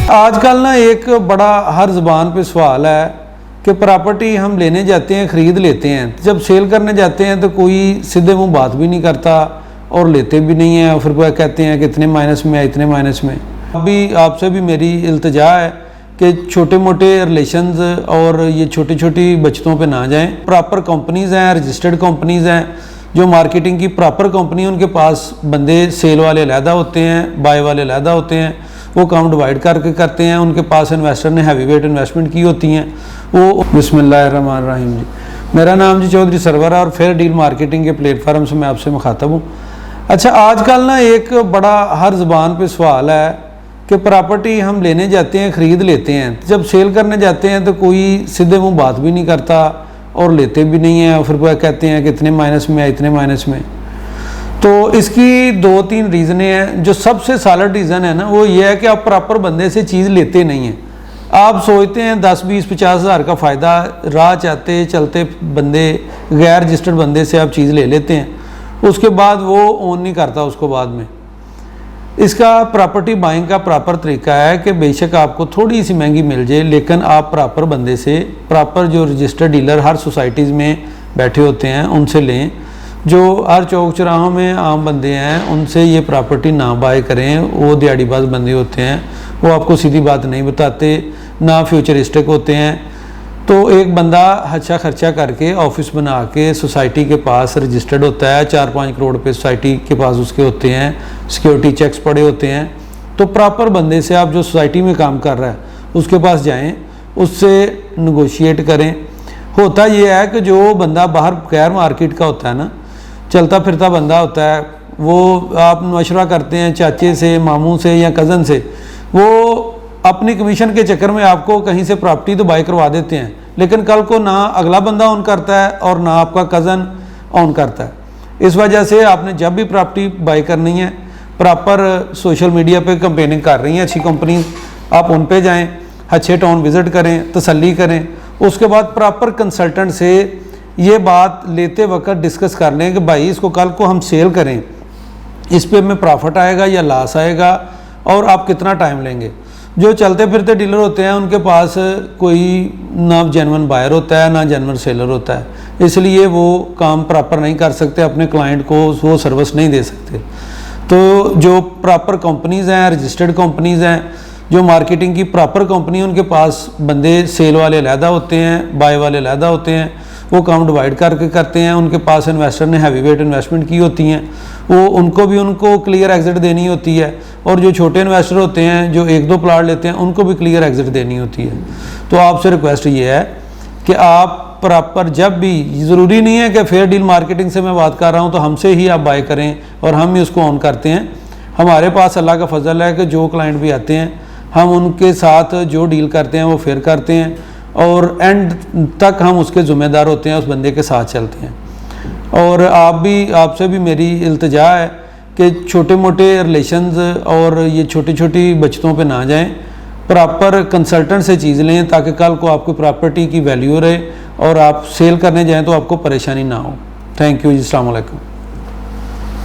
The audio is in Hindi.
आजकल ना एक बड़ा हर ज़बान पे सवाल है कि प्रॉपर्टी हम लेने जाते हैं, ख़रीद लेते हैं, जब सेल करने जाते हैं तो कोई सीधे मुंह बात भी नहीं करता और लेते भी नहीं हैं, और फिर वो कहते हैं कि इतने माइनस में है, इतने माइनस में। अभी आपसे भी मेरी इल्तिजा है कि छोटे मोटे रिलेशंस और ये छोटी छोटी बचतों पे ना जाएं। प्रॉपर कंपनीज़ हैं, रजिस्टर्ड कंपनीज़ हैं, जो मार्केटिंग की प्रॉपर कंपनी है, उनके पास बंदे सेल वाले अलहदा होते हैं, बाय वाले अलहदा होते हैं, वो काम डिवाइड करके करते हैं। उनके पास इन्वेस्टर ने हैवी वेट इन्वेस्टमेंट की होती हैं। वो बिस्मिल्लाहिर्रहमानिर्रहीम जी, मेरा नाम जी चौधरी सरवर है और फेयर डील मार्केटिंग के प्लेटफार्म से मैं आपसे मुखातब हूँ। अच्छा, आजकल ना एक बड़ा हर ज़बान पे सवाल है कि प्रॉपर्टी हम लेने जाते हैं, ख़रीद लेते हैं, जब सेल करने जाते हैं तो कोई सीधे मुँह बात भी नहीं करता और लेते भी नहीं हैं, और फिर वो कहते हैं कि इतने माइनस में है, इतने माइनस में। तो इसकी दो तीन रीज़नें हैं। जो सबसे सॉलिड रीज़न है ना, वो ये है कि आप प्रॉपर बंदे से चीज़ लेते नहीं हैं। आप सोचते हैं 10, 20, 50 हज़ार का फ़ायदा, राह चाहते चलते बंदे, गैर रजिस्टर्ड बंदे से आप चीज़ ले लेते हैं, उसके बाद वो ओन नहीं करता उसको बाद में। इसका प्रॉपर्टी बाइंग का प्रॉपर तरीका है कि बेशक आपको थोड़ी सी महंगी मिल जाए, लेकिन आप प्रॉपर बंदे से, प्रॉपर जो रजिस्टर्ड डीलर हर सोसाइटीज़ में बैठे होते हैं उनसे लें। जो हर चौक चौराहों में आम बंदे हैं उनसे ये प्रॉपर्टी ना बाय करें। वो दिहाड़ीबाज बंदे होते हैं, वो आपको सीधी बात नहीं बताते, ना फ्यूचरिस्टिक होते हैं। तो एक बंदा अच्छा खर्चा करके ऑफिस बना के सोसाइटी के पास रजिस्टर्ड होता है, 4-5 करोड़ पे सोसाइटी के पास उसके होते हैं, सिक्योरिटी चेक्स पड़े होते हैं। तो प्रॉपर बंदे से आप जो सोसाइटी में काम कर रहा है उसके पास जाएं, उससे नगोशिएट करें। होता ये है कि जो बंदा बाहर गैर मार्केट का होता है ना, चलता फिरता बंदा होता है, वो आप मशवरा करते हैं चाचे से, मामू से या कज़न से, वो अपनी कमीशन के चक्कर में आपको कहीं से प्रॉपर्टी तो बाय करवा देते हैं, लेकिन कल को ना अगला बंदा ऑन करता है और ना आपका कज़न ऑन करता है। इस वजह से आपने जब भी प्रॉपर्टी बाय करनी है, प्रॉपर सोशल मीडिया पे कंपेनिंग कर रही हैं अच्छी कंपनी, आप उन पे जाएं, अच्छे टाउन विज़िट करें, तसल्ली करें। उसके बाद प्रॉपर कंसल्टेंट से ये बात लेते वक्त डिस्कस कर लें कि भाई इसको कल को हम सेल करें, इस पे में प्रॉफिट आएगा या लॉस आएगा, और आप कितना टाइम लेंगे। जो चलते फिरते डीलर होते हैं उनके पास कोई ना जेन्युइन बायर होता है, ना जेन्युइन सेलर होता है, इसलिए वो काम प्रॉपर नहीं कर सकते, अपने क्लाइंट को वो सर्विस नहीं दे सकते। तो जो प्रॉपर कंपनीज़ हैं, रजिस्टर्ड कंपनीज़ हैं, जो मार्केटिंग की प्रॉपर कंपनी है, उनके पास बंदे सेल वाले अलहदा होते हैं, बाय वाले अलहदा होते हैं, वो काम डिवाइड करके करते हैं। उनके पास इन्वेस्टर ने हैवी वेट इन्वेस्टमेंट की होती हैं, वो उनको क्लियर एग्जिट देनी होती है। और जो छोटे इन्वेस्टर होते हैं जो 1-2 प्लाट लेते हैं, उनको भी क्लियर एग्जिट देनी होती है। तो आपसे रिक्वेस्ट ये है कि आप प्रॉपर, जब भी, ज़रूरी नहीं है कि फेयर डील मार्केटिंग से मैं बात कर रहा हूँ तो हमसे ही आप बाय करें और हम ही उसको ऑन करते हैं। हमारे पास अल्लाह का फजल है कि जो क्लाइंट भी आते हैं हम उनके साथ जो डील करते हैं वो फेयर करते हैं, और एंड तक हम उसके ज़िम्मेदार होते हैं, उस बंदे के साथ चलते हैं। और आपसे भी मेरी इल्तिजा है कि छोटे मोटे रिलेशंस और ये छोटी छोटी बचतों पे ना जाएं, प्रॉपर कंसल्टेंट से चीज़ लें ताकि कल को आपकी प्रॉपर्टी की वैल्यू रहे और आप सेल करने जाएं तो आपको परेशानी ना हो। थैंक यू जी, अस्सलाम वालेकुम।